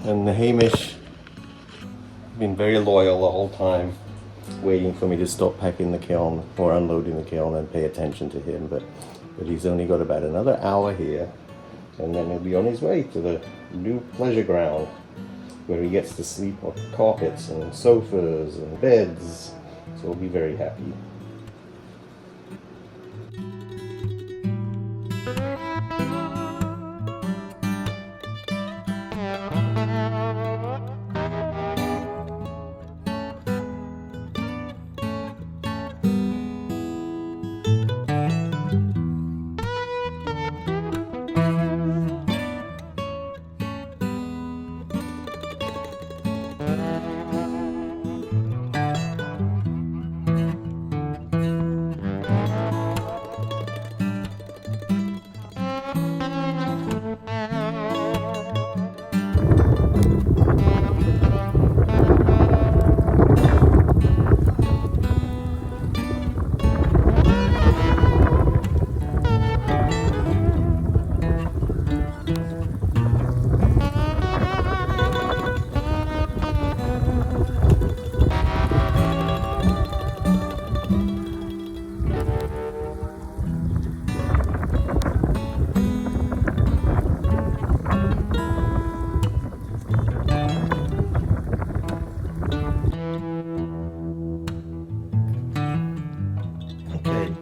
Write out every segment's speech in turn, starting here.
And Hamish been very loyal the whole time, waiting for me to stop packing the kiln or unloading the kiln and pay attention to him. But he's only got about another hour here, and then he'll be on his way to the new pleasure ground where he gets to sleep on carpets and sofas and beds. So he'll be very happy.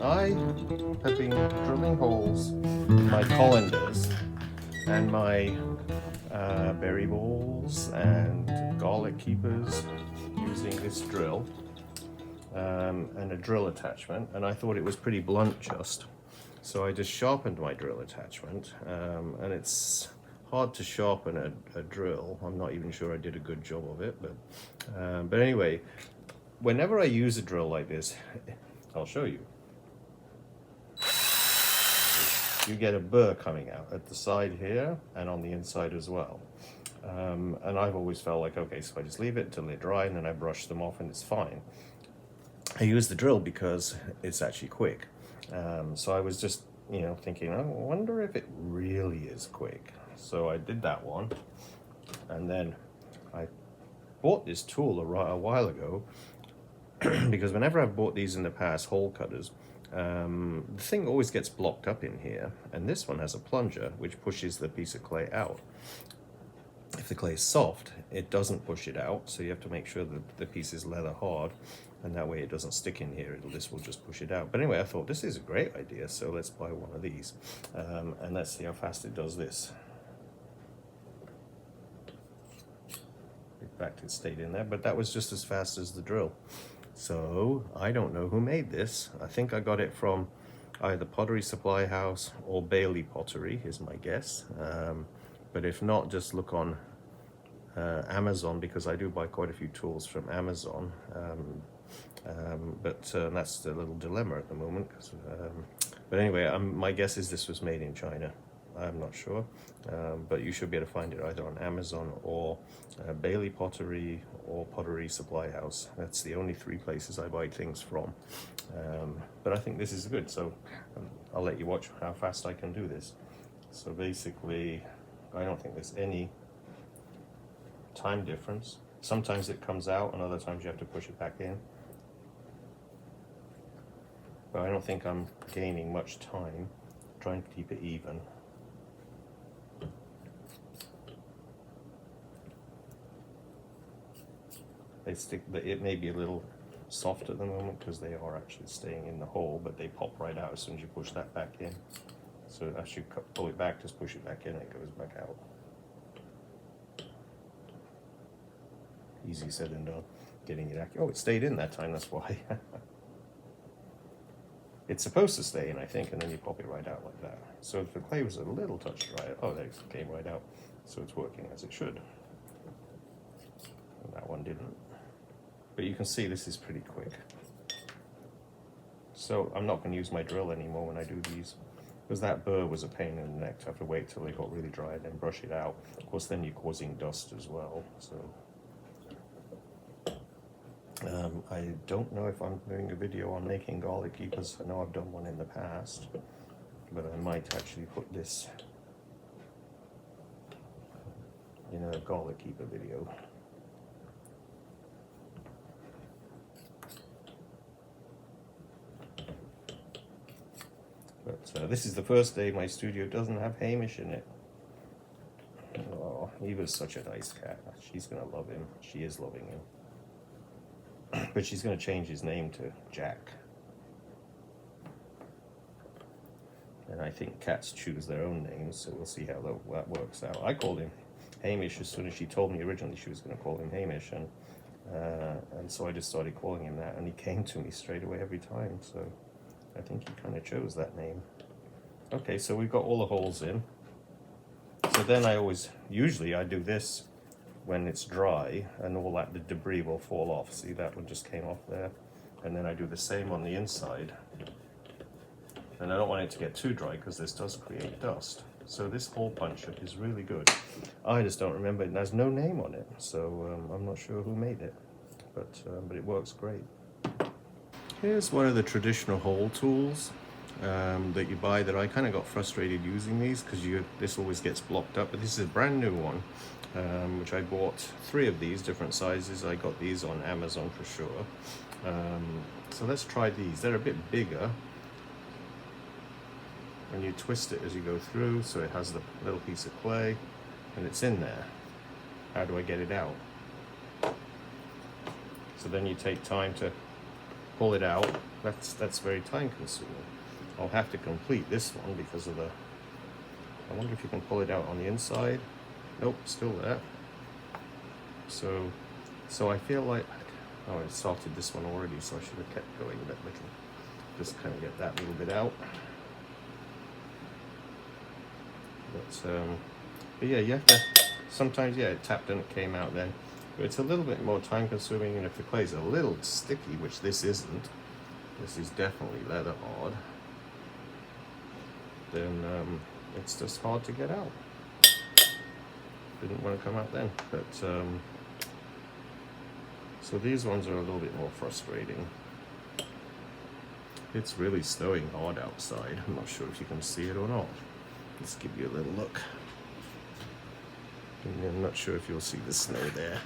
I have been drilling holes in my colanders and my berry balls and garlic keepers using this drill and a drill attachment, and I thought it was pretty blunt just. So I just sharpened my drill attachment, and it's hard to sharpen a drill. I'm not even sure I did a good job of it, but anyway, whenever I use a drill like this, I'll show you. You get a burr coming out at the side here and on the inside as well. And I've always felt like, okay, so I just leave it until they dry and then I brush them off and it's fine. I use the drill because it's actually quick. So I was just, thinking, I wonder if it really is quick. So I did that one, and then I bought this tool a while ago because whenever I've bought these in the past, hole cutters, the thing always gets blocked up in here, and this one has a plunger which pushes the piece of clay out. If the clay is soft, it doesn't push it out, so you have to make sure that the piece is leather hard, and that way it doesn't stick in here. This will just push it out. But anyway, I thought this is a great idea, so let's buy one of these, and let's see how fast it does this. In fact, it stayed in there, but that was just as fast as the drill. So I don't know who made this. I think I got it from either Pottery Supply House or Bailey Pottery is my guess. But if not, just look on Amazon, because I do buy quite a few tools from Amazon. But that's the little dilemma at the moment. But anyway, my guess is this was made in China. I'm not sure, but you should be able to find it either on Amazon or Bailey Pottery or Pottery Supply House. That's the only three places I buy things from. But I think this is good, so I'll let you watch how fast I can do this. So basically, I don't think there's any time difference. Sometimes it comes out and other times you have to push it back in. But I don't think I'm gaining much time trying to keep it even. It may be a little soft at the moment because they are actually staying in the hole, but they pop right out as soon as you push that back in. So as you pull it back, just push it back in and it goes back out. Easy said and done. Getting it accurate. Oh, it stayed in that time, that's why. It's supposed to stay in, I think, and then you pop it right out like that. So if the clay was a little touch dry, oh, there it came right out. So it's working as it should. And that one didn't. But you can see this is pretty quick. So I'm not going to use my drill anymore when I do these, because that burr was a pain in the neck to have to wait till they got really dry and then brush it out. Of course, then you're causing dust as well. So I don't know if I'm doing a video on making garlic keepers. I know I've done one in the past, but I might actually put this in a garlic keeper video. But this is the first day my studio doesn't have Hamish in it. Oh, he was such a nice cat. She's gonna love him. She is loving him. But she's gonna change his name to Jack. And I think cats choose their own names, so we'll see how that works out. I called him Hamish as soon as she told me originally she was going to call him Hamish, and so I just started calling him that, and he came to me straight away every time, so I think he kind of chose that name. Okay, so we've got all the holes in. So then usually I do this when it's dry, and all that, the debris will fall off. See, that one just came off there. And then I do the same on the inside. And I don't want it to get too dry because this does create dust. So this hole puncher is really good. I just don't remember it. There's no name on it, so I'm not sure who made it, but it works great. Here's one of the traditional hole tools that you buy that I kind of got frustrated using these because this always gets blocked up. But this is a brand new one, which I bought 3 of these different sizes. I got these on Amazon for sure. So let's try these. They're a bit bigger. When you twist it as you go through, so it has the little piece of clay, and it's in there. How do I get it out? So then you take time to pull it out. That's very time consuming. I'll have to complete this one because of I wonder if you can pull it out on the inside. Nope, still there. So I feel like, oh, I salted this one already, so I should have kept going a bit little. Just kind of get that little bit out. But yeah, you have to, sometimes, yeah, it tapped and it came out then. But it's a little bit more time consuming, and if the clay's a little sticky, which this isn't, this is definitely leather hard, then it's just hard to get out. Didn't want to come out then, but so these ones are a little bit more frustrating. It's really snowing hard outside. I'm not sure if you can see it or not. Let's give you a little look. And I'm not sure if you'll see the snow there.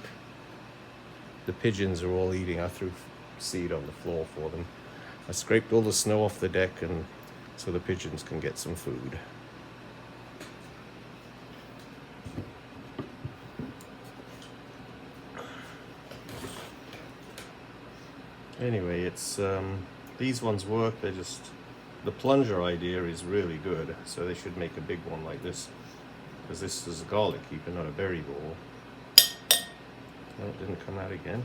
The pigeons are all eating. I threw seed on the floor for them. I scraped all the snow off the deck, and so the pigeons can get some food. Anyway, it's these ones work. They're just, the plunger idea is really good, so they should make a big one like this, because this is a garlic keeper, not a berry ball. No, it didn't come out again.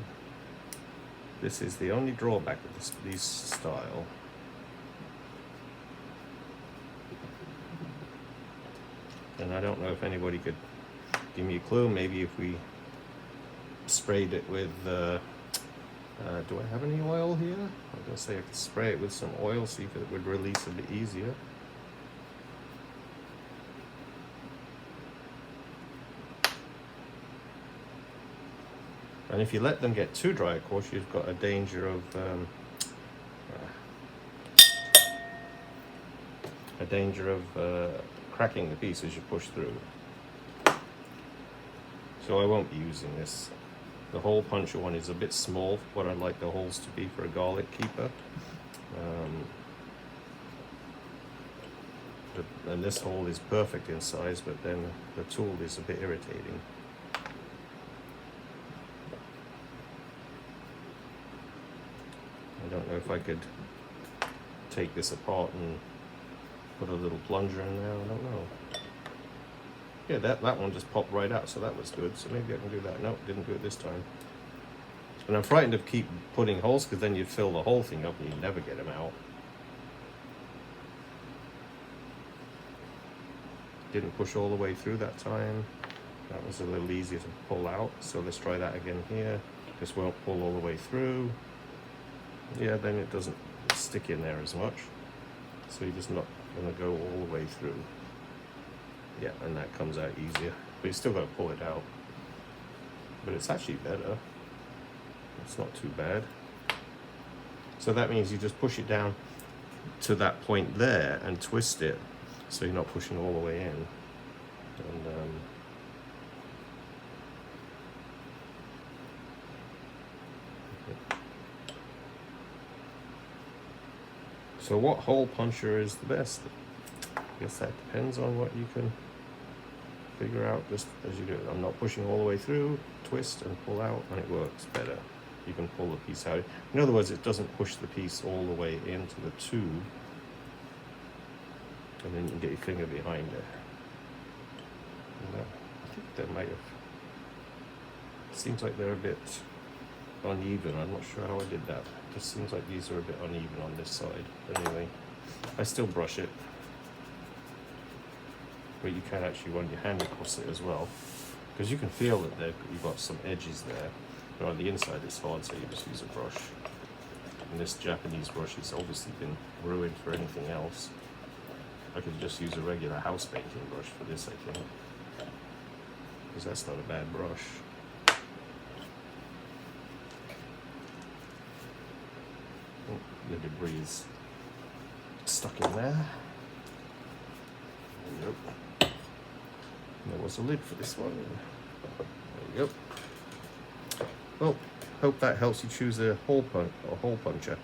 This is the only drawback of these style. And I don't know if anybody could give me a clue. Maybe if we sprayed it with do I have any oil here? I was gonna say I could spray it with some oil, see if it would release a bit easier. And if you let them get too dry, of course, you've got a danger of cracking the piece as you push through. So I won't be using this. The hole puncher one is a bit small for what I'd like the holes to be for a garlic keeper. And this hole is perfect in size, but then the tool is a bit irritating. I don't know if I could take this apart and put a little plunger in there. I don't know. Yeah, that one just popped right out, so that was good. So maybe I can do that. No, didn't do it this time. And I'm frightened of keep putting holes, because then you'd fill the whole thing up and you'd never get them out. Didn't push all the way through that time. That was a little easier to pull out. So let's try that again here. This won't pull all the way through. Yeah, then it doesn't stick in there as much. So you're just not going to go all the way through. Yeah, and that comes out easier. But you still got to pull it out. But it's actually better. It's not too bad. So that means you just push it down to that point there and twist it, so you're not pushing all the way in. And So what hole puncher is the best? I guess that depends on what you can figure out just as you do it. I'm not pushing all the way through, twist and pull out, and it works better. You can pull the piece out. In other words, it doesn't push the piece all the way into the tube, and then you can get your finger behind it. I think they might have, seems like they're a bit uneven. I'm not sure how I did that. It just seems like these are a bit uneven on this side. But anyway, I still brush it. But you can actually run your hand across it as well, because you can feel that you've got some edges there. But on the inside it's hard, so you just use a brush. And this Japanese brush has obviously been ruined for anything else. I could just use a regular house painting brush for this, I think, because that's not a bad brush. Oh, the debris is stuck in there. There you go. There was a lid for this one. There you go. Well, hope that helps you choose a hole puncher.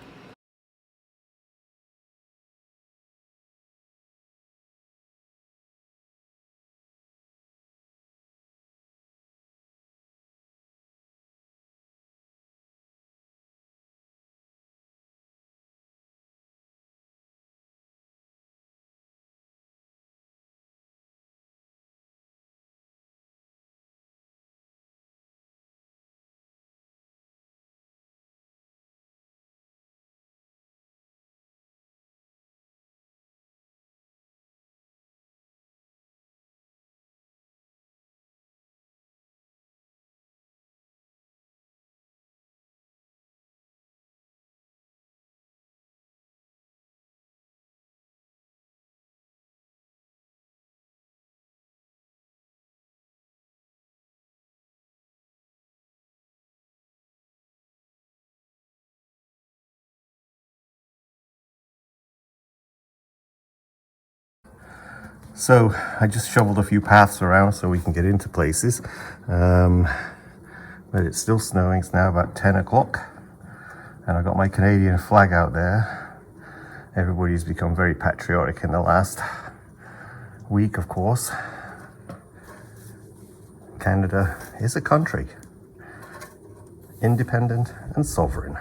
So I just shoveled a few paths around so we can get into places, but it's still snowing. It's now about 10 o'clock, and I've got my Canadian flag out there. Everybody's become very patriotic in the last week, of course. Canada is a country, independent and sovereign.